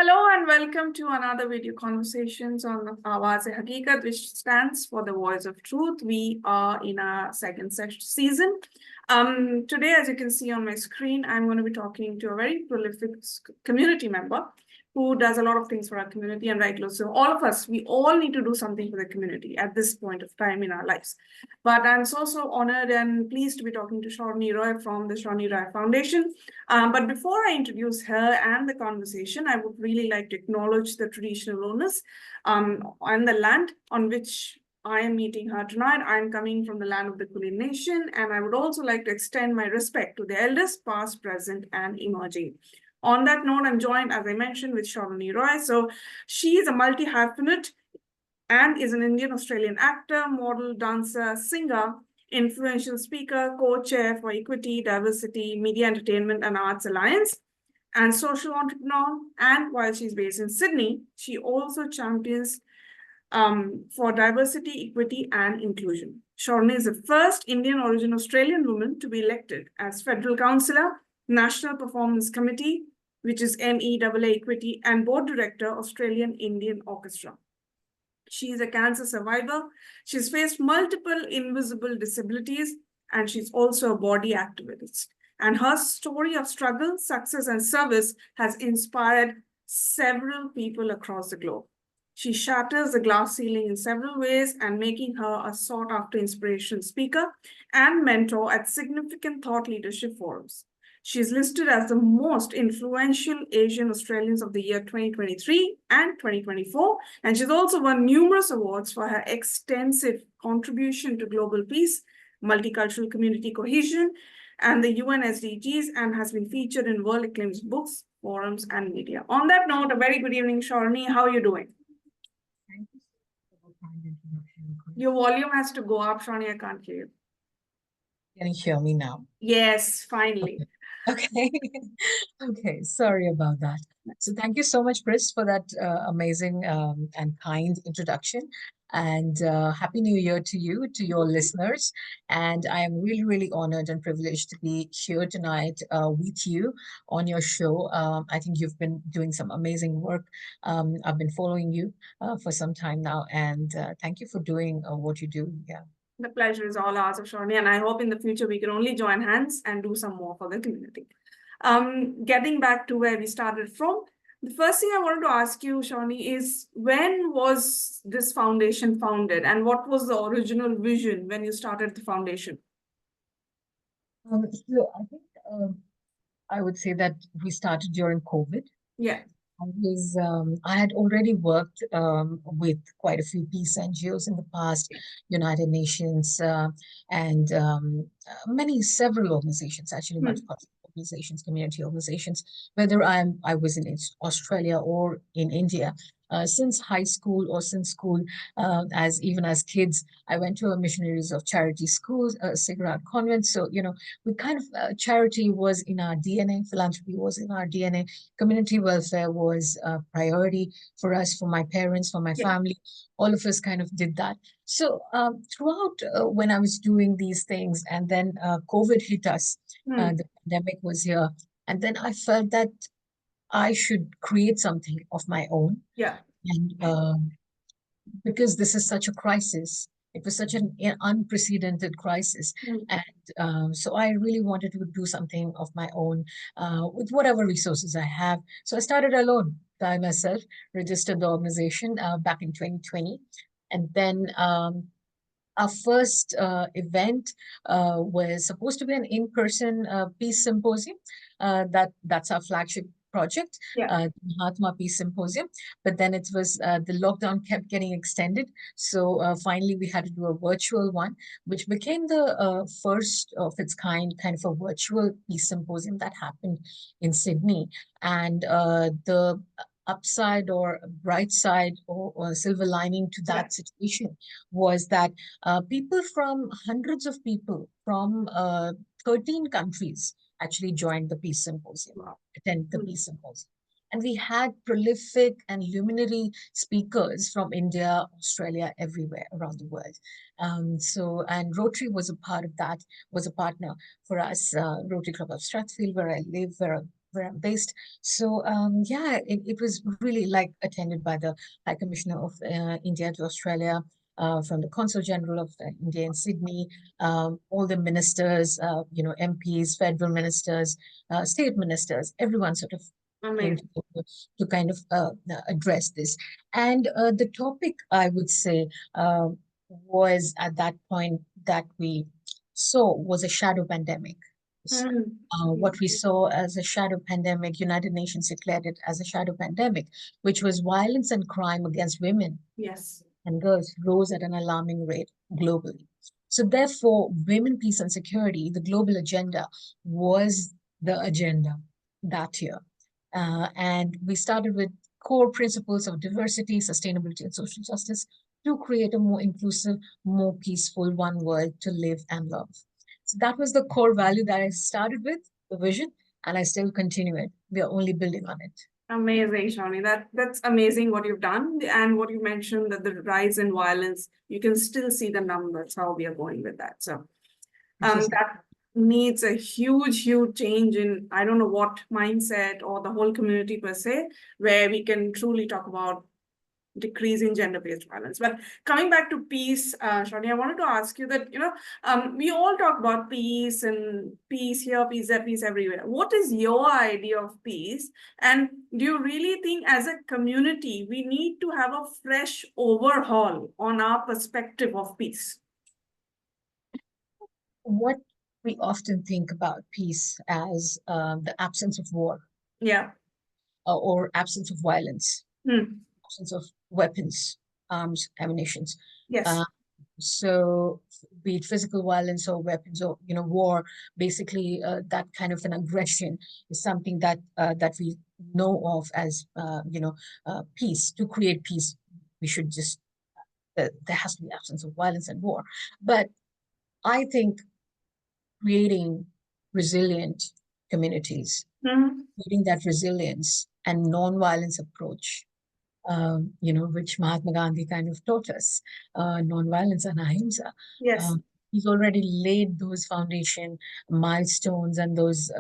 Hello and welcome to another video conversations on Awaz-e-Haqiqat, which stands for the voice of truth. We are in our second season. Today, as you can see on my screen, I'm going to be talking to a very prolific community member who does a lot of things for our community, and rightly so. All of us, we all need to do something for the community at this point of time in our lives. But I'm so honored and pleased to be talking to Saroni Roy from the Saroni Roy Foundation. But before I introduce her and the conversation, I would really like to acknowledge the traditional owners and the land on which I am meeting her tonight. I'm coming from the land of the Kulin Nation, and I would also like to extend my respect to the elders, past, present, and emerging. On that note, I'm joined, as I mentioned, with Saroni Roy. So she is a multi-hyphenate and is an Indian-Australian actor, model, dancer, singer, influential speaker, co-chair for Equity, Diversity, Media Entertainment and Arts Alliance, and social entrepreneur. And while she's based in Sydney, she also champions for diversity, equity, and inclusion. Saroni is the first Indian origin Australian woman to be elected as Federal Councillor, National Performance Committee, which is MEAA-Equity and Board Director, Australian Indian Orchestra. She is a cancer survivor. She's faced multiple invisible disabilities, and she's also a body activist. And her story of struggle, success, and service has inspired several people across the globe. She shatters the glass ceiling in several ways, and making her a sought-after inspirational speaker and mentor at significant thought leadership forums. She's listed as the most influential Asian Australians of the year 2023 and 2024, and she's also won numerous awards for her extensive contribution to global peace, multicultural community cohesion, and the UN-SDGs, and has been featured in world-acclaimed books, forums, and media. On that note, a very good evening, Saroni. How are you doing? Thank you for the kind introduction. Your volume has to go up, Saroni. I can't hear you. Can you hear me now? Yes, finally. Okay. Okay, sorry about that. So thank you so much, Chris, for that amazing and kind introduction. And Happy New Year to you, to your listeners. And I am really honored and privileged to be here tonight with you on your show. I think you've been doing some amazing work. I've been following you for some time now, and thank you for doing what you do. Yeah. The pleasure is all ours, Saroni, and I hope in the future we can only join hands and do some more for the community. Getting back to where we started from, the first thing I wanted to ask you, Saroni, is when was this foundation founded, and what was the original vision when you started the foundation? So I think I would say that we started during COVID. Yeah. I had already worked with quite a few peace NGOs in the past, United Nations, and several organizations, actually multicultural organizations, community organizations, whether I was in Australia or in India. Since high school or since school, even as kids, I went to a missionaries of charity schools, Cigarette Convent. So, we kind of, charity was in our DNA, philanthropy was in our DNA, community welfare was a priority for us, for my parents, for my family. All of us kind of did that. So throughout when I was doing these things, and then COVID hit us, the pandemic was here, and then I felt that I should create something of my own. Yeah. And because this is such a crisis, it was such an unprecedented crisis. And so I really wanted to do something of my own with whatever resources I have. So I started alone by myself, registered the organization back in 2020. And then our first event was supposed to be an in-person peace symposium. That's our flagship project, the Mahatma Peace Symposium. But then it was the lockdown kept getting extended. So finally, we had to do a virtual one, which became the first of its kind of a virtual peace symposium that happened in Sydney. And the upside or bright side or silver lining to that situation was that hundreds of people from 13 countries actually joined the Peace Symposium, attended the Peace Symposium. And we had prolific and luminary speakers from India, Australia, everywhere around the world. And Rotary was a part of that, was a partner for us, Rotary Club of Strathfield, where I live, where where I'm based. So yeah, it was really like attended by the High Commissioner of India to Australia, from the Consul General of India in Sydney, all the ministers, MPs, federal ministers, state ministers, everyone sort of came Amazing. to kind of address this. And the topic, I would say, was at that point that we saw was a shadow pandemic. What we saw as a shadow pandemic, United Nations declared it as a shadow pandemic, which was violence and crime against women Yes. and girls rose at an alarming rate globally. So therefore, women, peace and security, the global agenda, was the agenda that year. And we started with core principles of diversity, sustainability, and social justice to create a more inclusive, more peaceful one world to live and love. So that was the core value that I started with, the vision, and I still continue it. We are only building on it. Amazing, Shawnee. That's amazing what you've done, and what you mentioned, that the rise in violence, you can still see the numbers, how we are going with that. So that needs a huge change in, I don't know what mindset or the whole community per se, where we can truly talk about decreasing gender-based violence. But coming back to peace, Shawnee, I wanted to ask you that, we all talk about peace and peace here, peace there, peace everywhere. What is your idea of peace? And do you really think as a community, we need to have a fresh overhaul on our perspective of peace? What we often think about peace as the absence of war. Yeah. Or absence of violence. Absence of weapons, arms, ammunitions. Yes. So be it physical violence or weapons or war, basically that kind of an aggression is something that that we know of as peace. To create peace, we should just there has to be absence of violence and war. But I think creating resilient communities, creating that resilience and non-violence approach, which Mahatma Gandhi kind of taught us, non-violence and ahimsa. Yes. He's already laid those foundation milestones and those,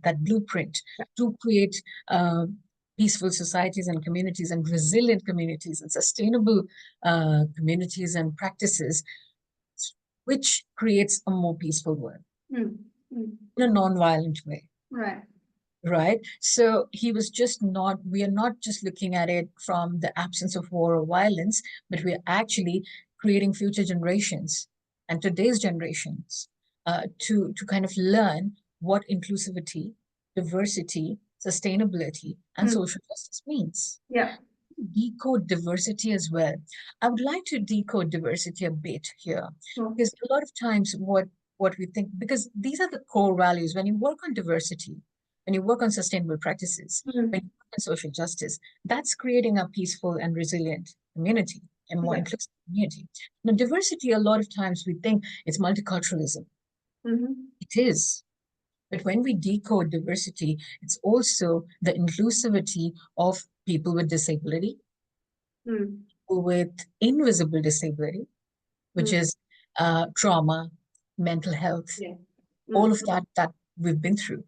that blueprint to create peaceful societies and communities and resilient communities and sustainable communities and practices, which creates a more peaceful world in a non-violent way. Right. Right. So he was just not, we are not just looking at it from the absence of war or violence, but we are actually creating future generations and today's generations to kind of learn what inclusivity, diversity, sustainability, and social justice means. Yeah. Decode diversity as well. I would like to decode diversity a bit here, because a lot of times what we think, because these are the core values when you work on diversity, when you work on sustainable practices, when you work on social justice, that's creating a peaceful and resilient community and more inclusive community. Now, diversity, a lot of times we think it's multiculturalism. It is. But when we decode diversity, it's also the inclusivity of people with disability, people with invisible disability, which is trauma, mental health, all of that we've been through,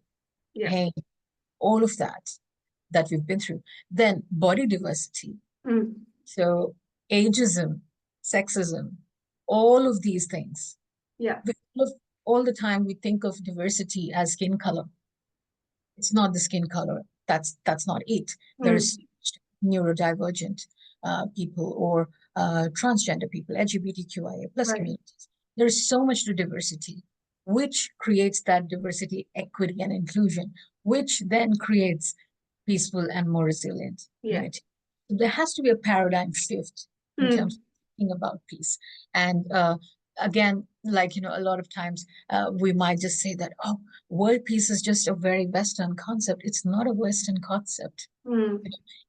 pain, all of that we've been through. Then body diversity. So ageism, sexism, all of these things. Yeah. All the time we think of diversity as skin color. It's not the skin color. That's not it. There's neurodivergent people or transgender people, LGBTQIA plus communities. There's so much to diversity, which creates that diversity, equity, and inclusion, which then creates peaceful and more resilient community. So there has to be a paradigm shift in terms of thinking about peace. And again, like, a lot of times we might just say that, oh, world peace is just a very Western concept. It's not a Western concept.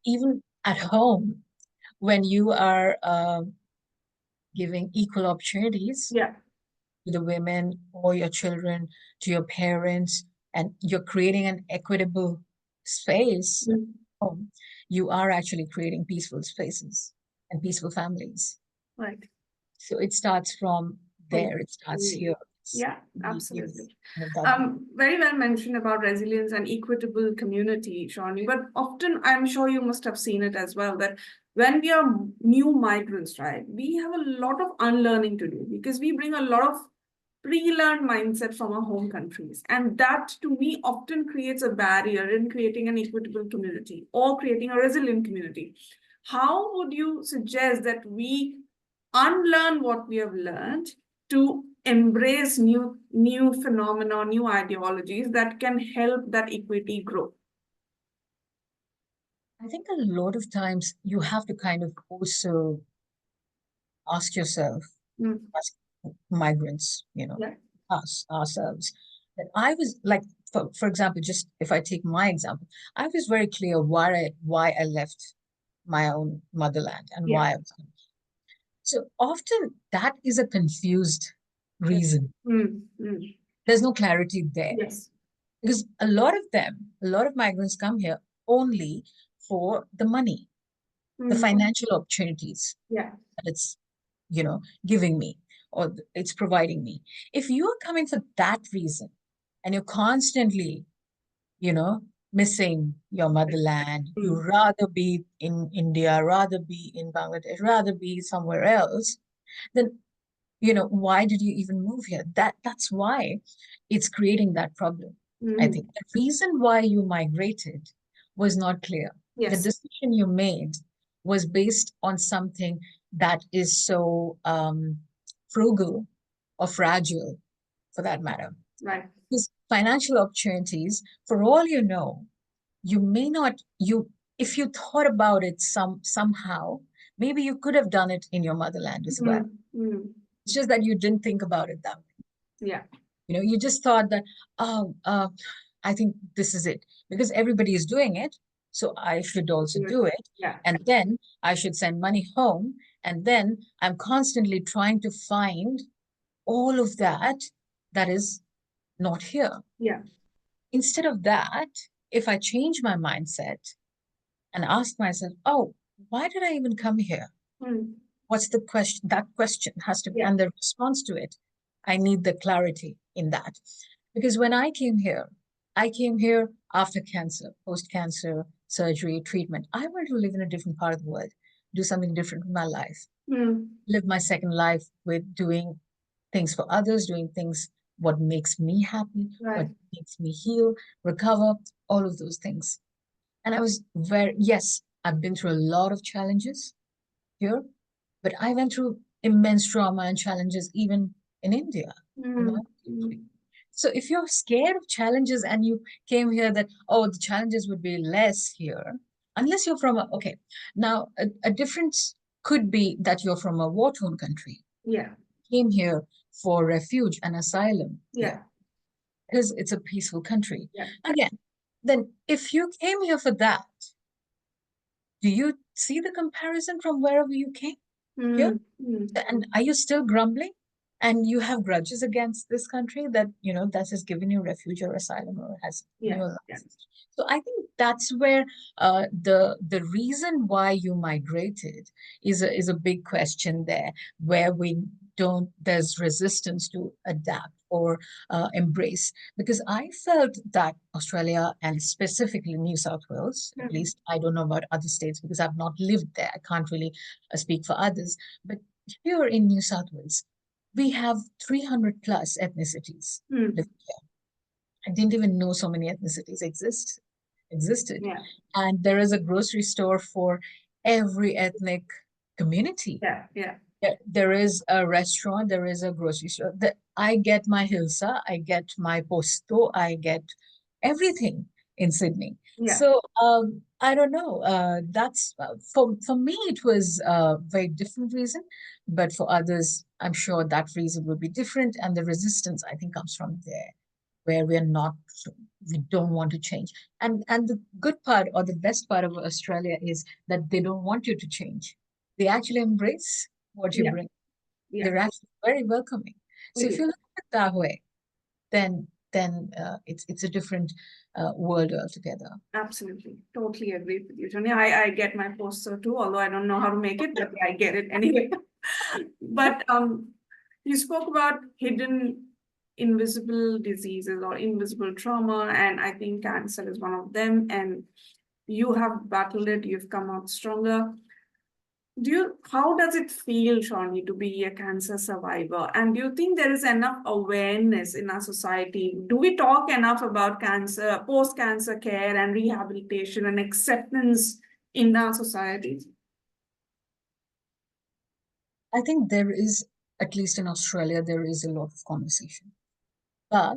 Even at home, when you are giving equal opportunities to the women or your children, to your parents, and you're creating an equitable space, you are actually creating peaceful spaces and peaceful families. Right. So it starts from there, it starts here, it Yeah, Yes, absolutely. that Very well mentioned about resilience and equitable community, Shawnee, but often I'm sure you must have seen it as well, that when we are new migrants, right, we have a lot of unlearning to do because we bring a lot of pre-learned mindset from our home countries. And that to me often creates a barrier in creating an equitable community or creating a resilient community. How would you suggest that we unlearn what we have learned to embrace new phenomena, new ideologies that can help that equity grow? I think a lot of times you have to kind of also ask yourself, ask migrants, Yeah. ourselves, that I was like, for example, just if I take my example, I was very clear why I left my own motherland and Yeah. why I was coming. So often that is a confused reason. There's no clarity there. Yes. Because a lot of migrants come here only for the money, the financial opportunities Yeah. that it's, giving me or it's providing me. If you're coming for that reason and you're constantly, missing your motherland, you rather be in India, rather be in Bangladesh, rather be somewhere else, then why did you even move here? That's why it's creating that problem. I think the reason why you migrated was not clear. The Yes. decision you made was based on something that is so frugal or fragile, for that matter. Right. Because financial opportunities, for all you know, you may not, if you thought about it somehow, maybe you could have done it in your motherland as well. It's just that you didn't think about it that way. Yeah. You just thought that, oh, I think this is it because everybody is doing it. So I should also do it. Yeah. And then I should send money home. And then I'm constantly trying to find all of that is not here. Yeah. Instead of that, if I change my mindset and ask myself, oh, why did I even come here? What's the question? That question has to be, and the response to it, I need the clarity in that. Because when I came here after cancer, post-cancer, surgery, treatment. I wanted to live in a different part of the world, do something different with my life, live my second life with doing things for others, doing things what makes me happy, what makes me heal, recover, all of those things. And I was yes, I've been through a lot of challenges here, but I went through immense trauma and challenges even in India. So if you're scared of challenges and you came here that, oh, the challenges would be less here, unless you're from okay, now a difference could be that you're from a war-torn country. Yeah. Came here for refuge and asylum. Yeah. Because it's a peaceful country. Yeah. Again, then if you came here for that, do you see the comparison from wherever you came here? And are you still grumbling? And you have grudges against this country that, that has given you refuge or asylum or has given you license. So I think that's where the reason why you migrated is a big question there, where there's resistance to adapt or embrace. Because I felt that Australia and specifically New South Wales, at least I don't know about other states because I've not lived there. I can't really speak for others. But here in New South Wales, we have 300 plus ethnicities living here. I didn't even know so many ethnicities existed. Yeah. And there is a grocery store for every ethnic community. Yeah. There is a restaurant, there is a grocery store. I get my hilsa, I get my posto, I get everything in Sydney. Yeah. So I don't know. That's for me, it was a very different reason, but for others, I'm sure that reason would be different. And the resistance, I think, comes from there, where we don't want to change. And the good part or the best part of Australia is that they don't want you to change. They actually embrace what you bring. They're actually very welcoming. So if you look at it that way, then it's a different world altogether. Absolutely. Totally agree with you, Tony. I get my poster too, although I don't know how to make it, but I get it anyway. But you spoke about hidden invisible diseases or invisible trauma, and I think cancer is one of them. And you have battled it, you've come out stronger. How does it feel, Shawnee, to be a cancer survivor? And do you think there is enough awareness in our society? Do we talk enough about cancer, post-cancer care and rehabilitation and acceptance in our societies? I think there is, at least in Australia, there is a lot of conversation. But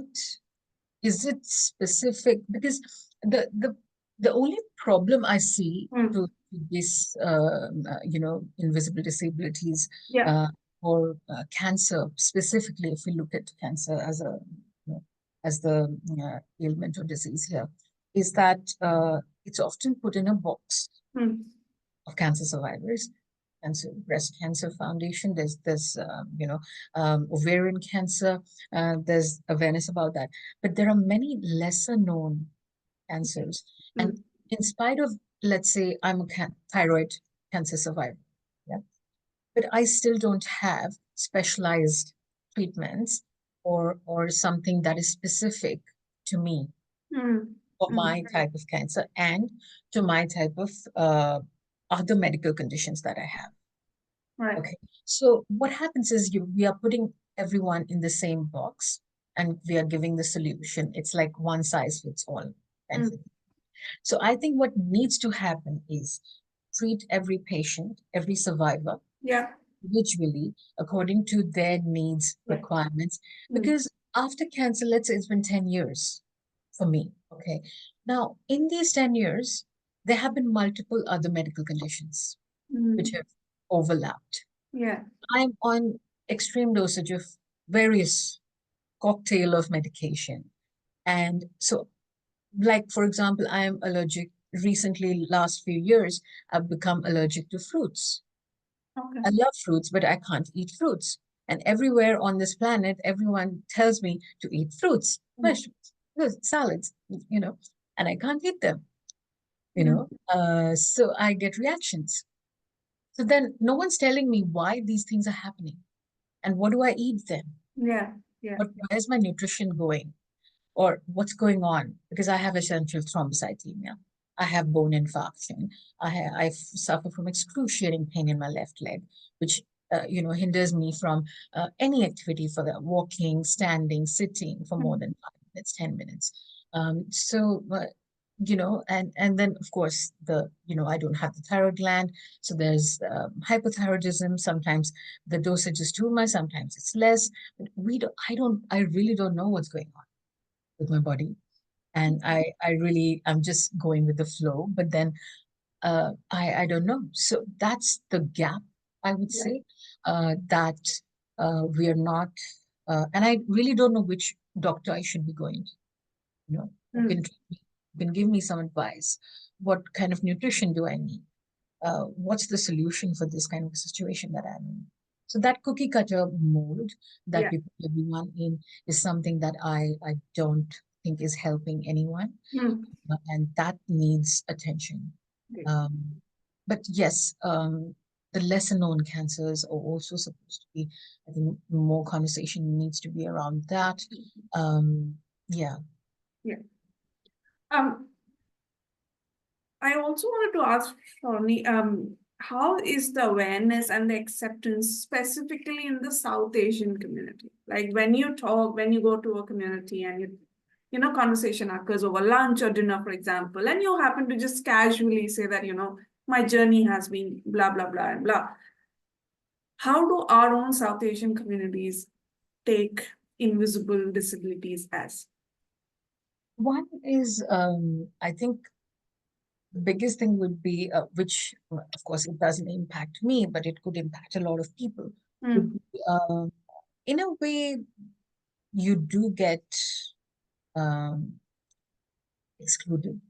is it specific? Because the only problem I see to this, invisible disabilities Yeah. or cancer specifically, if we look at cancer as a as the ailment or disease here, is that it's often put in a box of cancer survivors. Cancer, Breast Cancer Foundation. There's ovarian cancer. There's awareness about that, but there are many lesser known cancers. And in spite of, let's say, I'm a thyroid cancer survivor, yeah, but I still don't have specialized treatments or something that is specific to me for my type of cancer and to my type of other medical conditions that I have. Right. Okay. So what happens is we are putting everyone in the same box and we are giving the solution. It's like one size fits all. So I think what needs to happen is treat every patient, every survivor, individually according to their needs, requirements. Because after cancer, let's say it's been 10 years for me. Okay. Now, in these 10 years, there have been multiple other medical conditions which have overlapped. Yeah. I'm on extreme dosage of various cocktail of medication. And so, like, for example, I am allergic. Recently, last few years, I've become allergic to fruits. Okay. I love fruits, but I can't eat fruits. And everywhere on this planet, everyone tells me to eat fruits, vegetables, salads, and I can't eat them, so I get reactions. So then no one's telling me why these things are happening and what do I eat then? Yeah. Where's my nutrition going? Or what's going on? Because I have essential thrombocythemia. I have bone infarction. I suffer from excruciating pain in my left leg, which hinders me from any activity for the walking, standing, sitting for more than 5 minutes, 10 minutes. And then of course I don't have the thyroid gland, so there's hypothyroidism. Sometimes the dosage is too much, sometimes it's less. But I really don't know what's going on with my body, and I'm just going with the flow. But then I don't know. So that's the gap, I would say, that we are not, and I really don't know which doctor I should be going to. Who can give me some advice. What kind of nutrition do I need? What's the solution for this kind of situation that I'm in? So that cookie cutter mold that we put everyone in is something that I don't think is helping anyone, and that needs attention. But yes, the lesser known cancers are also supposed to be, I think more conversation needs to be around that. Yeah. I also wanted to ask Shawnee, how is the awareness and the acceptance specifically in the South Asian community? Like when you go to a community and conversation occurs over lunch or dinner, for example, and you happen to just casually say that, my journey has been blah, blah, blah, and blah. How do our own South Asian communities take invisible disabilities as? One is, I think, the biggest thing would be, which of course it doesn't impact me, but it could impact a lot of people. Would be, in a way, you do get excluded.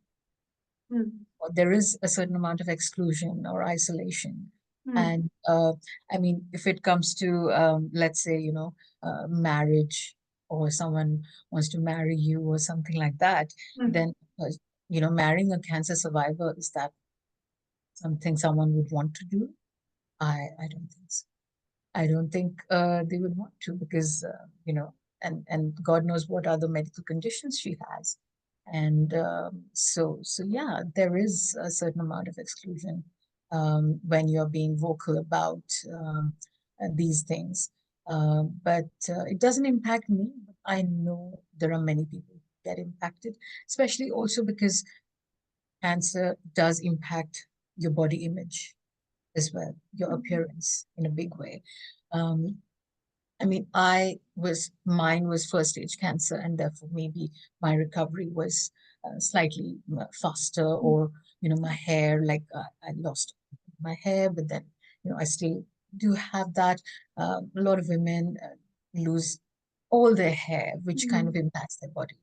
Or there is a certain amount of exclusion or isolation. And I mean, if it comes to, let's say, marriage, or someone wants to marry you or something like that, then, marrying a cancer survivor, is that something someone would want to do? I don't think so. I don't think they would want to, because, and God knows what other medical conditions she has. And so yeah, there is a certain amount of exclusion when you're being vocal about these things. But it doesn't impact me. I know there are many people who get impacted, especially also because cancer does impact your body image as well, your appearance in a big way. Um, I mean, mine was first stage cancer, and therefore maybe my recovery was slightly faster, or, my hair, like I lost my hair, but then, I still do have that. A lot of women lose all their hair, which kind of impacts their body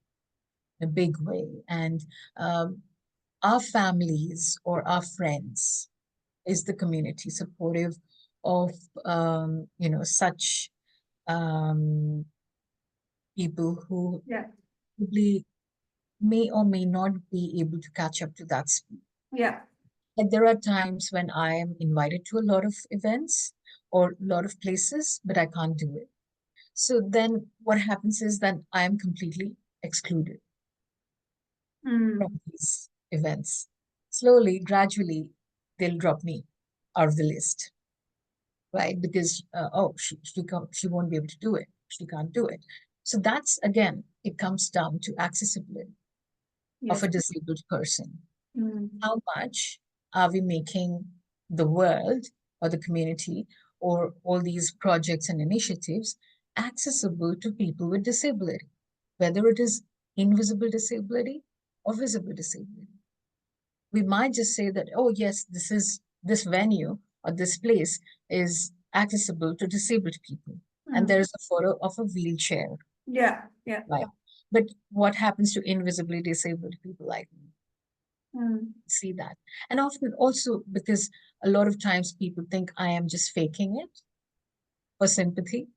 in a big way. And our families or our friends, is the community supportive of, such people who probably may or may not be able to catch up to that speed? Yeah. Like there are times when I am invited to a lot of events or a lot of places, but I can't do it. So then what happens is that I am completely excluded from these events. Slowly, gradually, they'll drop me out of the list, right? Because, she won't be able to do it. She can't do it. So that's, again, it comes down to accessibility of a disabled person. How much are we making the world or the community or all these projects and initiatives accessible to people with disability, whether it is invisible disability or visible disability? We might just say that, oh, yes, this venue or this place is accessible to disabled people. And there's a photo of a wheelchair. Yeah. Right. But what happens to invisibly disabled people like me? See that. And often also because a lot of times people think I am just faking it for sympathy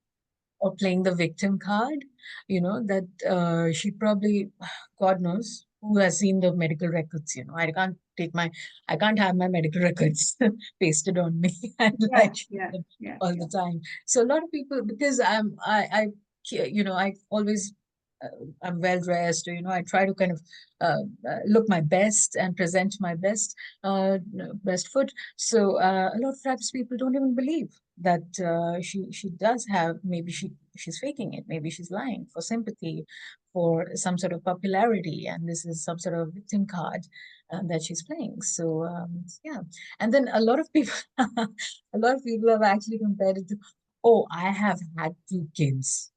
or playing the victim card, that she probably, God knows, who has seen the medical records, I can't have my medical records pasted on me and all the time. So a lot of people, because I always, I'm well dressed, I try to kind of look my best and present my best foot. So a lot of times people don't even believe that she does have, maybe she's faking it, maybe she's lying for sympathy, for some sort of popularity, and this is some sort of victim card that she's playing. So yeah, and then a lot of people, a lot of people have actually compared it to, oh, I have had 2 kids.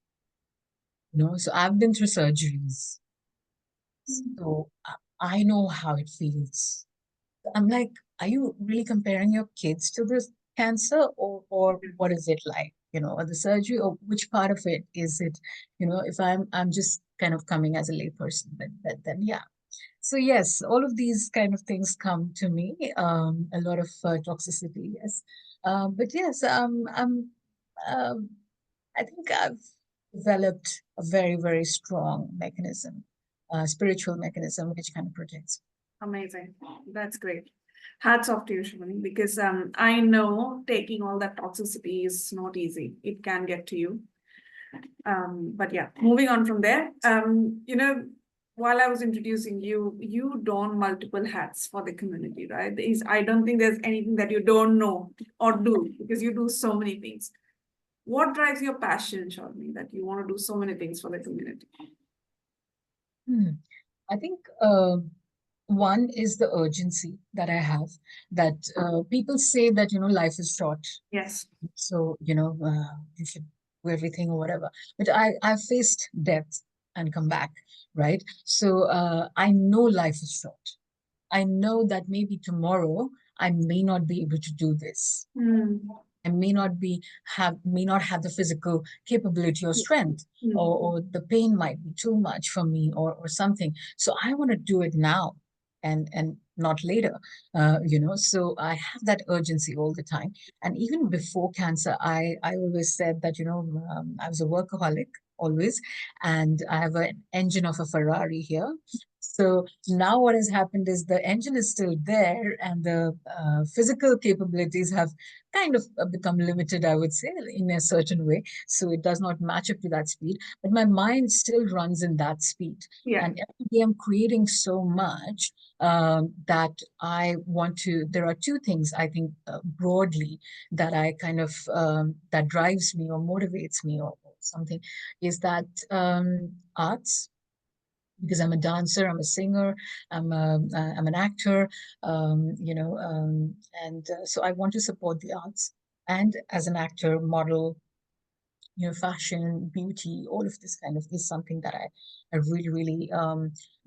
So I've been through surgeries. So I know how it feels. I'm like, are you really comparing your kids to this cancer, or what is it like? Or the surgery, or which part of it is it? If I'm just kind of coming as a layperson, then yeah. So yes, all of these kind of things come to me. A lot of toxicity, yes. But yes, I think I've developed a very, very strong mechanism, spiritual mechanism, which kind of protects. Amazing. That's great. Hats off to you, Shivani, because I know taking all that toxicity is not easy. It can get to you. But yeah, moving on from there, while I was introducing you, you don multiple hats for the community, right? I don't think there's anything that you don't know or do, because you do so many things. What drives your passion, Shivani, that you want to do so many things for the community? I think one is the urgency that I have, that people say that, life is short. Yes. So, you should do everything or whatever. But I've faced death and come back, right? So I know life is short. I know that maybe tomorrow I may not be able to do this. I may not have the physical capability or strength, or the pain might be too much for me, or something. So I want to do it now and not later, so I have that urgency all the time. And even before cancer, I always said that, I was a workaholic always, and I have an engine of a Ferrari here. So now what has happened is the engine is still there and the physical capabilities have kind of become limited, I would say, in a certain way. So it does not match up to that speed, but my mind still runs in that speed. Yeah. And every day I'm creating so much that I want to, there are two things I think broadly that I kind of, that drives me or motivates me or something, is that arts, because I'm a dancer, I'm a singer, I'm an actor, and so I want to support the arts. And as an actor, model, fashion, beauty, all of this kind of is something that I really, really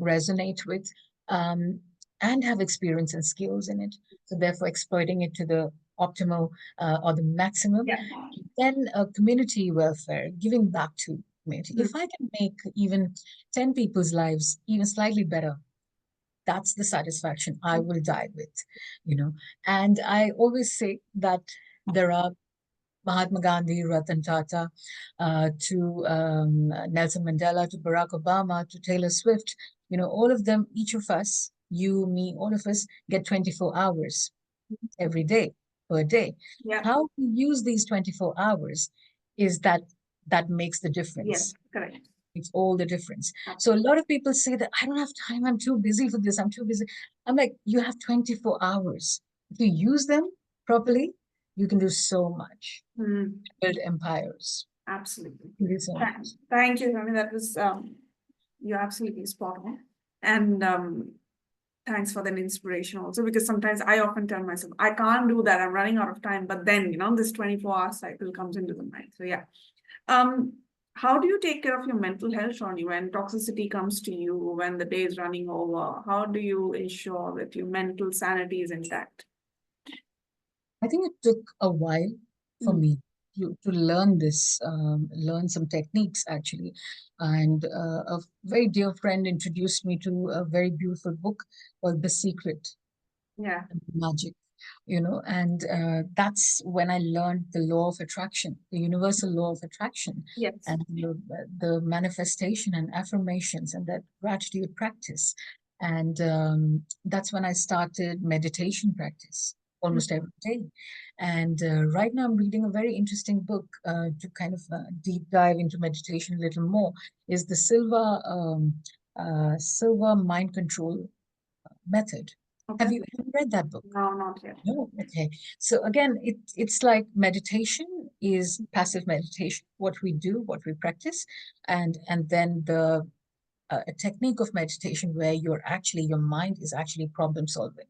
resonate with, and have experience and skills in it. So therefore, exploiting it to the optimal or the maximum. Yeah. Then community welfare, giving back to community. If I can make even 10 people's lives even slightly better, that's the satisfaction I will die with. And I always say that there are Mahatma Gandhi, Ratan Tata, to Nelson Mandela, to Barack Obama, to Taylor Swift, all of them, each of us, you, me, all of us get 24 hours every day, per day. Yeah. How we use these 24 hours is that makes the difference. Yes, correct. It's all the difference. So a lot of people say that I don't have time, I'm too busy for this, I'm too busy. I'm like, you have 24 hours. If you use them properly, you can do so much. Build empires. Absolutely. So Thank you, Rami. That was you're absolutely spot on. And thanks for that inspiration also, because sometimes I often tell myself, I can't do that, I'm running out of time. But then, this 24-hour cycle comes into the mind. So yeah. How do you take care of your mental health, Ronnie, when toxicity comes to you, when the day is running over? How do you ensure that your mental sanity is intact? I think it took a while for me to learn this, learn some techniques actually. And a very dear friend introduced me to a very beautiful book called The Secret. Yeah. Magic. And that's when I learned the law of attraction, the universal law of attraction. Yes. And the manifestation and affirmations and that gratitude practice. And that's when I started meditation practice almost every day. And right now I'm reading a very interesting book to kind of deep dive into meditation a little more, is the Silva Mind Control Method. Okay. Have you read that book? No, not yet. No. Okay. So again, it's like meditation is passive meditation, what we do, what we practice, and then the a technique of meditation where your mind is actually problem solving.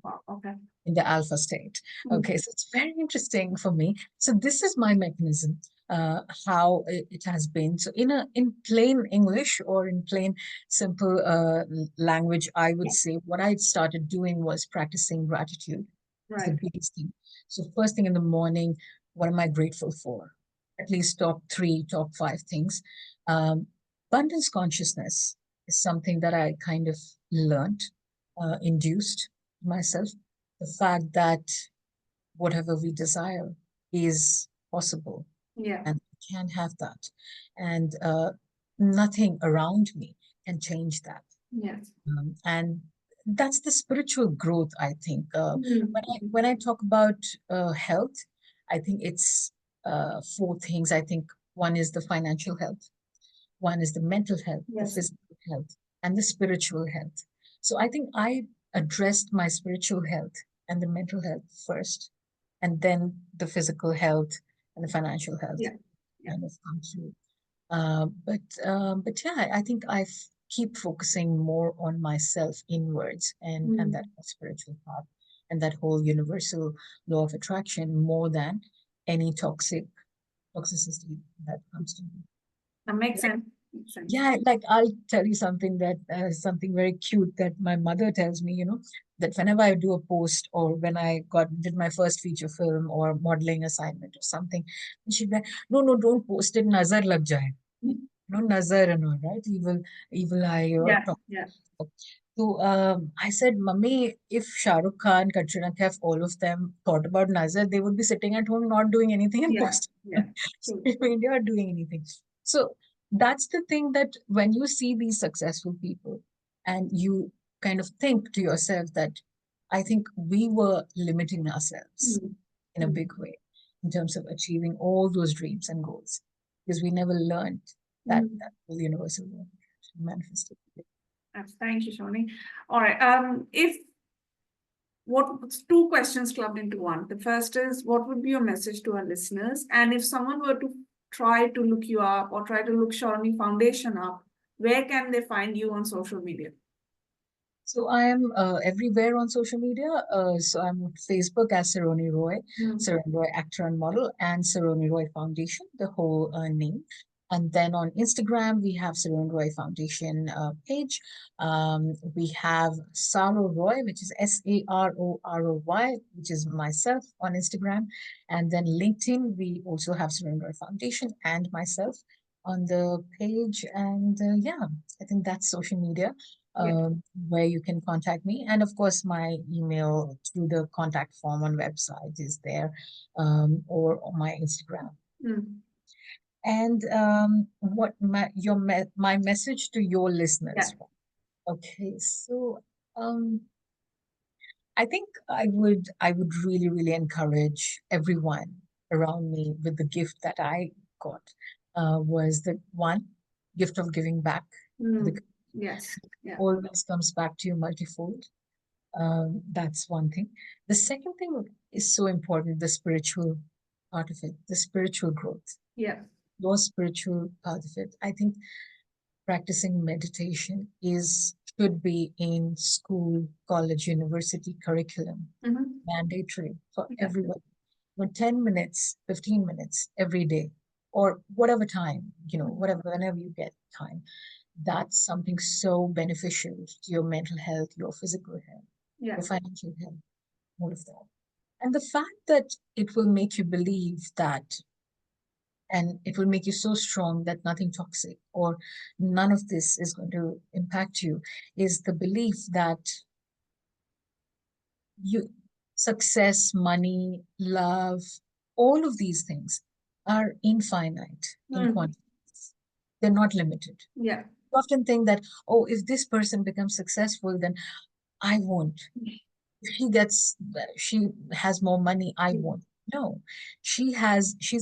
Wow, okay. In the alpha state. Okay, so it's very interesting for me. So this is my mechanism, how it has been. So in plain English or in plain simple language, I would say what I started doing was practicing gratitude. Right. The biggest thing. So first thing in the morning, what am I grateful for? At least top 3, top 5 things. Abundance consciousness is something that I kind of learned, induced myself. The fact that whatever we desire is possible. Yeah. And we can have that. And nothing around me can change that. Yes. And that's the spiritual growth, I think. When I talk about health, I think it's 4 things. I think one is the financial health, one is the mental health, the physical health, and the spiritual health. So I think I addressed my spiritual health and the mental health first, and then the physical health and the financial health kind of come through. But yeah, I think I keep focusing more on myself inwards and that spiritual part and that whole universal law of attraction more than any toxicity that comes to me. That makes sense. Yeah, like I'll tell you something that something very cute that my mother tells me, that whenever I do a post or when I did my first feature film or modeling assignment or something, she'd be like, no, don't post it, nazar lag jaye. Nazar and all, right? Evil eye or yeah. So I said, Mummy, if Shah Rukh Khan, Katrina Kaif, all of them thought about nazar, they would be sitting at home not doing anything and posting. Social media or doing anything. So that's the thing, that when you see these successful people, and you kind of think to yourself that I think we were limiting ourselves in a big way in terms of achieving all those dreams and goals, because we never learned that the universal law manifested. Thank you, Saroni. All right. Two questions clubbed into one. The first is, what would be your message to our listeners? And if someone were to try to look you up or try to look Saroni Foundation up, where can they find you on social media? So I am everywhere on social media. So I'm on Facebook as Saroni Roy, Saroni Roy actor and model, and Saroni Roy Foundation, the whole name. And then on Instagram, we have Saroni Roy Foundation page. We have Saro Roy, which is SAROROY, which is myself on Instagram. And then LinkedIn, we also have Saroni Roy Foundation and myself on the page. And yeah, I think that's social media where you can contact me. And of course, my email through the contact form on website is there, or on my Instagram. And what my message to your listeners? Okay, so I think I would really encourage everyone around me with the gift that I got, was the one gift of giving back. Yes, always comes back to you multifold. That's one thing. The second thing is so important, the spiritual part of it, the spiritual growth. Your spiritual part of it. I think practicing meditation should be in school, college, university curriculum, mandatory for everyone. 10 minutes, 15 minutes every day, or whatever time, whenever you get time. That's something so beneficial to your mental health, your physical health, your financial health, all of that. And the fact that it will make you believe that, and it will make you so strong that nothing toxic or none of this is going to impact you, is the belief that success, money, love, all of these things are infinite in quantities. They're not limited. You often think that, oh, if this person becomes successful, then I won't. If she has more money, I won't. No, she's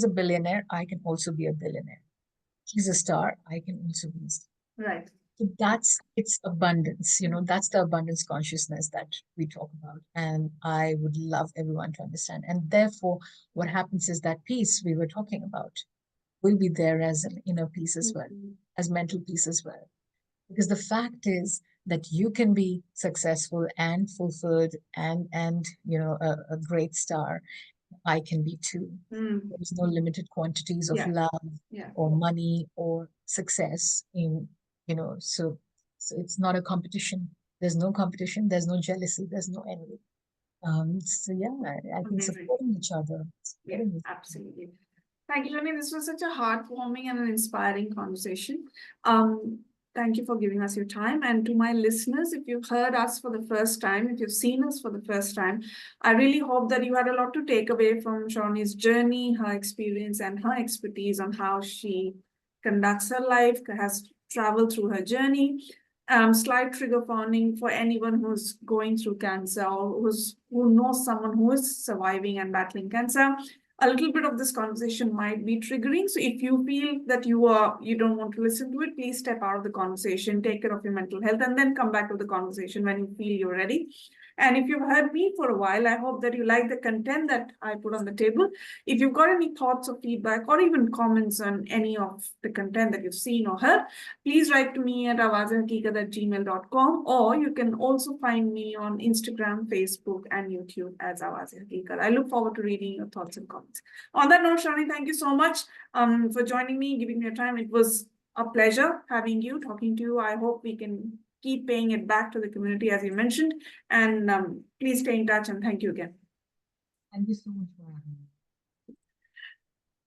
a billionaire. I can also be a billionaire. She's a star. I can also be a star. So it's abundance, that's the abundance consciousness that we talk about. And I would love everyone to understand. And therefore, what happens is that peace we were talking about will be there as an inner peace as well, as mental peace as well. Because the fact is that you can be successful and fulfilled and a great star. I can be too. There's no limited quantities of love or money or success so it's not a competition. There's no competition, there's no jealousy, there's no envy. So yeah, I think supporting each other. Absolutely. Thank you, Saroni. This was such a heartwarming and an inspiring conversation. Thank you for giving us your time. And to my listeners, if you've heard us for the first time, if you've seen us for the first time, I really hope that you had a lot to take away from Saroni's journey, her experience, and her expertise on how she conducts her life, has traveled through her journey. Slight trigger warning for anyone who's going through cancer or who knows someone who is surviving and battling cancer. A little bit of this conversation might be triggering. So if you feel that you don't want to listen to it, please step out of the conversation, take care of your mental health, and then come back to the conversation when you feel you're ready. And if you've heard me for a while, I hope that you like the content that I put on the table. If you've got any thoughts or feedback or even comments on any of the content that you've seen or heard, please write to me at awaz-e-haqiqat@gmail.com, or you can also find me on Instagram, Facebook, and YouTube as Awaz-e-Haqiqat. I look forward to reading your thoughts and comments. On that note, Saroni, thank you so much for joining me, giving me your time. It was a pleasure having you, talking to you. I hope we can keep paying it back to the community, as you mentioned. And please stay in touch, and thank you again. Thank you so much for having me.